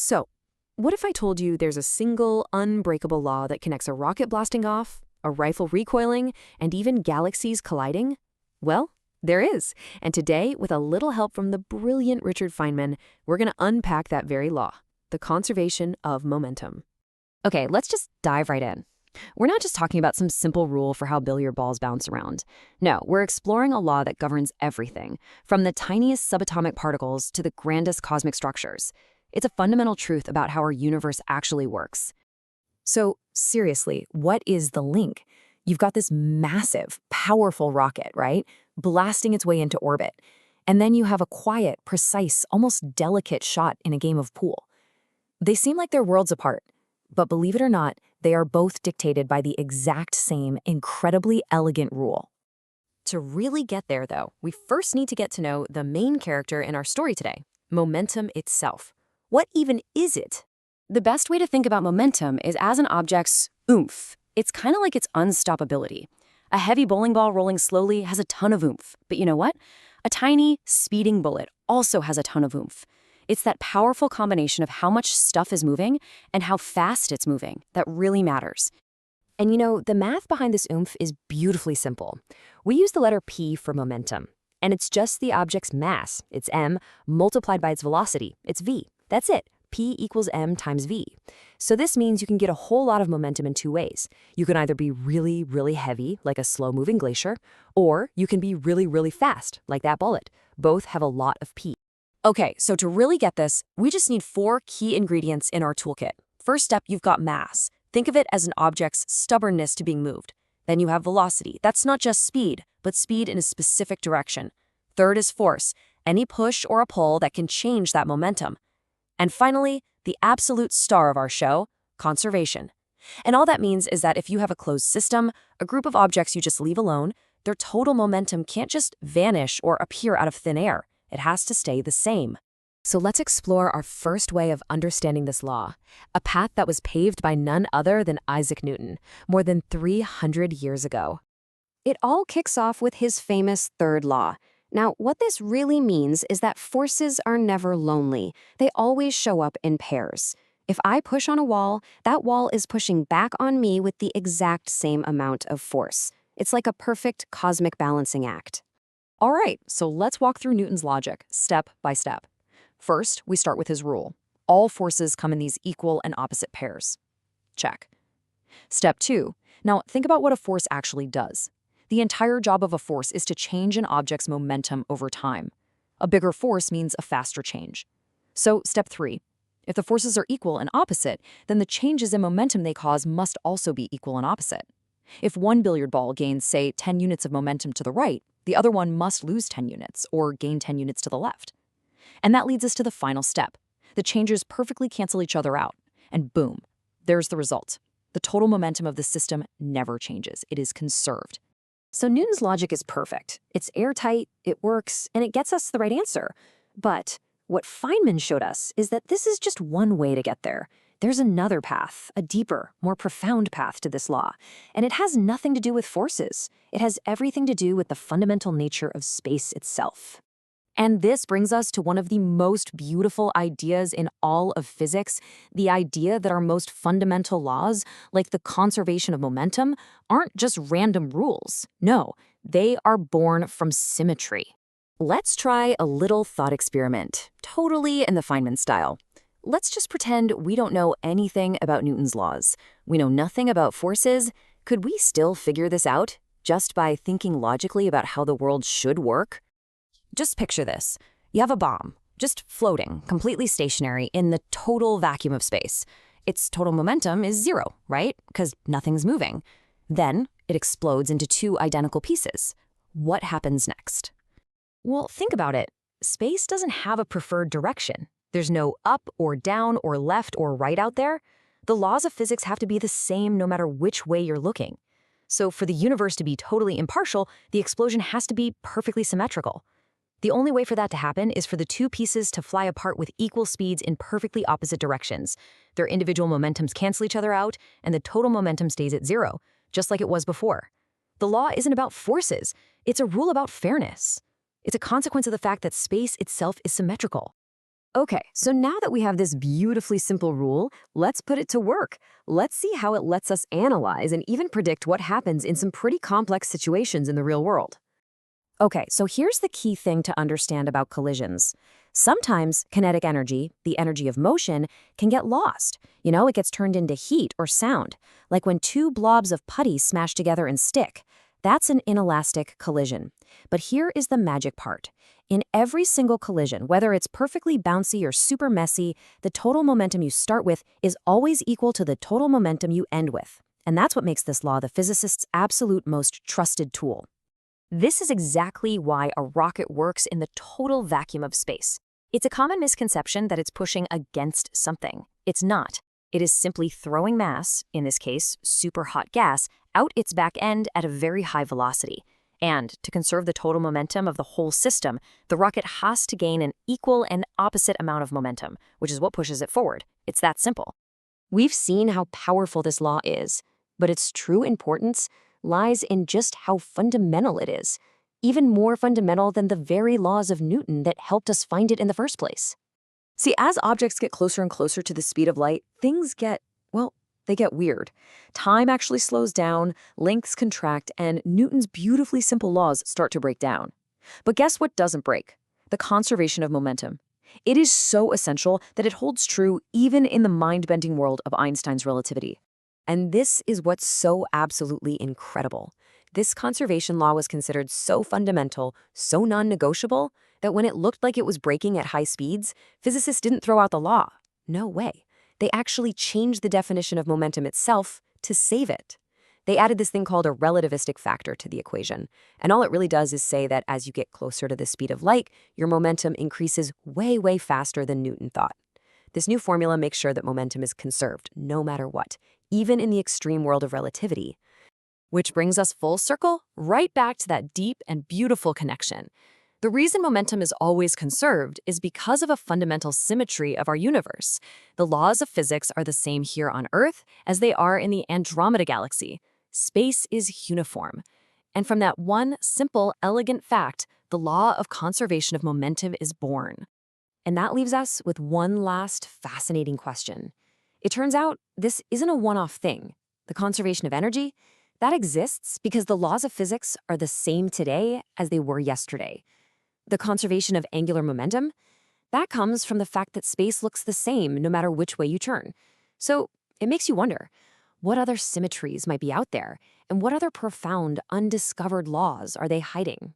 So, what if I told you there's a single, unbreakable law that connects a rocket blasting off, a rifle recoiling, and even galaxies colliding? Well, there is. And today, with a little help from the brilliant Richard Feynman, we're going to unpack that very law, the conservation of momentum. Okay, let's just dive right in. We're not just talking about some simple rule for how billiard balls bounce around. No, we're exploring a law that governs everything, from the tiniest subatomic particles to the grandest cosmic structures. It's a fundamental truth about how our universe actually works. So, seriously, what is the link? You've got this massive, powerful rocket, right? Blasting its way into orbit. And then you have a quiet, precise, almost delicate shot in a game of pool. They seem like they're worlds apart. But believe it or not, they are both dictated by the exact same incredibly elegant rule. To really get there, though, we first need to get to know the main character in our story today, momentum itself. What even is it? The best way to think about momentum is as an object's oomph. It's kind of like its unstoppability. A heavy bowling ball rolling slowly has a ton of oomph. But you know what? A tiny, speeding bullet also has a ton of oomph. It's that powerful combination of how much stuff is moving and how fast it's moving that really matters. And you know, the math behind this oomph is beautifully simple. We use the letter P for momentum, and it's just the object's mass, it's m, multiplied by its velocity, it's v. That's it. P equals m times v. So this means you can get a whole lot of momentum in two ways. You can either be really, really heavy, like a slow-moving glacier, or you can be really, really fast, like that bullet. Both have a lot of P. Okay, so to really get this, we just need 4 key ingredients in our toolkit. First step, you've got mass. Think of it as an object's stubbornness to being moved. Then you have velocity. That's not just speed, but speed in a specific direction. Third is force, any push or a pull that can change that momentum. And finally, the absolute star of our show, conservation. And all that means is that if you have a closed system, a group of objects you just leave alone, their total momentum can't just vanish or appear out of thin air. It has to stay the same. So let's explore our first way of understanding this law, a path that was paved by none other than Isaac Newton, more than 300 years ago. It all kicks off with his famous third law. Now, what this really means is that forces are never lonely. They always show up in pairs. If I push on a wall, that wall is pushing back on me with the exact same amount of force. It's like a perfect cosmic balancing act. All right, so let's walk through Newton's logic, step by step. First, we start with his rule. All forces come in these equal and opposite pairs. Check. Step 2. Now, think about what a force actually does. The entire job of a force is to change an object's momentum over time. A bigger force means a faster change. So, step 3. If the forces are equal and opposite, then the changes in momentum they cause must also be equal and opposite. If one billiard ball gains, say, 10 units of momentum to the right, the other one must lose 10 units or gain 10 units to the left. And that leads us to the final step. The changes perfectly cancel each other out. And boom, there's the result. The total momentum of the system never changes. It is conserved. So Newton's logic is perfect. It's airtight, it works, and it gets us the right answer. But what Feynman showed us is that this is just one way to get there. There's another path, a deeper, more profound path to this law. And it has nothing to do with forces. It has everything to do with the fundamental nature of space itself. And this brings us to one of the most beautiful ideas in all of physics, the idea that our most fundamental laws, like the conservation of momentum, aren't just random rules. No, they are born from symmetry. Let's try a little thought experiment, totally in the Feynman style. Let's just pretend we don't know anything about Newton's laws. We know nothing about forces. Could we still figure this out just by thinking logically about how the world should work? Just picture this. You have a bomb, just floating, completely stationary in the total vacuum of space. Its total momentum is 0, right? Because nothing's moving. Then it explodes into 2 identical pieces. What happens next? Well, think about it. Space doesn't have a preferred direction. There's no up or down or left or right out there. The laws of physics have to be the same no matter which way you're looking. So for the universe to be totally impartial, the explosion has to be perfectly symmetrical. The only way for that to happen is for the 2 pieces to fly apart with equal speeds in perfectly opposite directions. Their individual momentums cancel each other out, and the total momentum stays at 0, just like it was before. The law isn't about forces. It's a rule about fairness. It's a consequence of the fact that space itself is symmetrical. Okay, so now that we have this beautifully simple rule, let's put it to work. Let's see how it lets us analyze and even predict what happens in some pretty complex situations in the real world. Okay, so here's the key thing to understand about collisions. Sometimes kinetic energy, the energy of motion, can get lost. It gets turned into heat or sound, like when two blobs of putty smash together and stick. That's an inelastic collision. But here is the magic part. In every single collision, whether it's perfectly bouncy or super messy, the total momentum you start with is always equal to the total momentum you end with. And that's what makes this law the physicist's absolute most trusted tool. This is exactly why a rocket works in the total vacuum of space. It's a common misconception that it's pushing against something. It's not. It is simply throwing mass, in this case, super hot gas, out its back end at a very high velocity. And to conserve the total momentum of the whole system, the rocket has to gain an equal and opposite amount of momentum, which is what pushes it forward. It's that simple. We've seen how powerful this law is, but its true importance lies in just how fundamental it is, even more fundamental than the very laws of Newton that helped us find it in the first place. See, as objects get closer and closer to the speed of light, things get, well, they get weird. Time actually slows down, lengths contract, and Newton's beautifully simple laws start to break down. But guess what doesn't break? The conservation of momentum. It is so essential that it holds true even in the mind-bending world of Einstein's relativity. And this is what's so absolutely incredible. This conservation law was considered so fundamental, so non-negotiable, that when it looked like it was breaking at high speeds, physicists didn't throw out the law. No way. They actually changed the definition of momentum itself to save it. They added this thing called a relativistic factor to the equation. And all it really does is say that as you get closer to the speed of light, your momentum increases way, way faster than Newton thought. This new formula makes sure that momentum is conserved no matter what, even in the extreme world of relativity. Which brings us full circle right back to that deep and beautiful connection. The reason momentum is always conserved is because of a fundamental symmetry of our universe. The laws of physics are the same here on Earth as they are in the Andromeda galaxy. Space is uniform. And from that one simple, elegant fact, the law of conservation of momentum is born. And that leaves us with one last fascinating question. It turns out this isn't a one-off thing. The conservation of energy, that exists because the laws of physics are the same today as they were yesterday. The conservation of angular momentum, that comes from the fact that space looks the same no matter which way you turn. So it makes you wonder, what other symmetries might be out there, and what other profound, undiscovered laws are they hiding?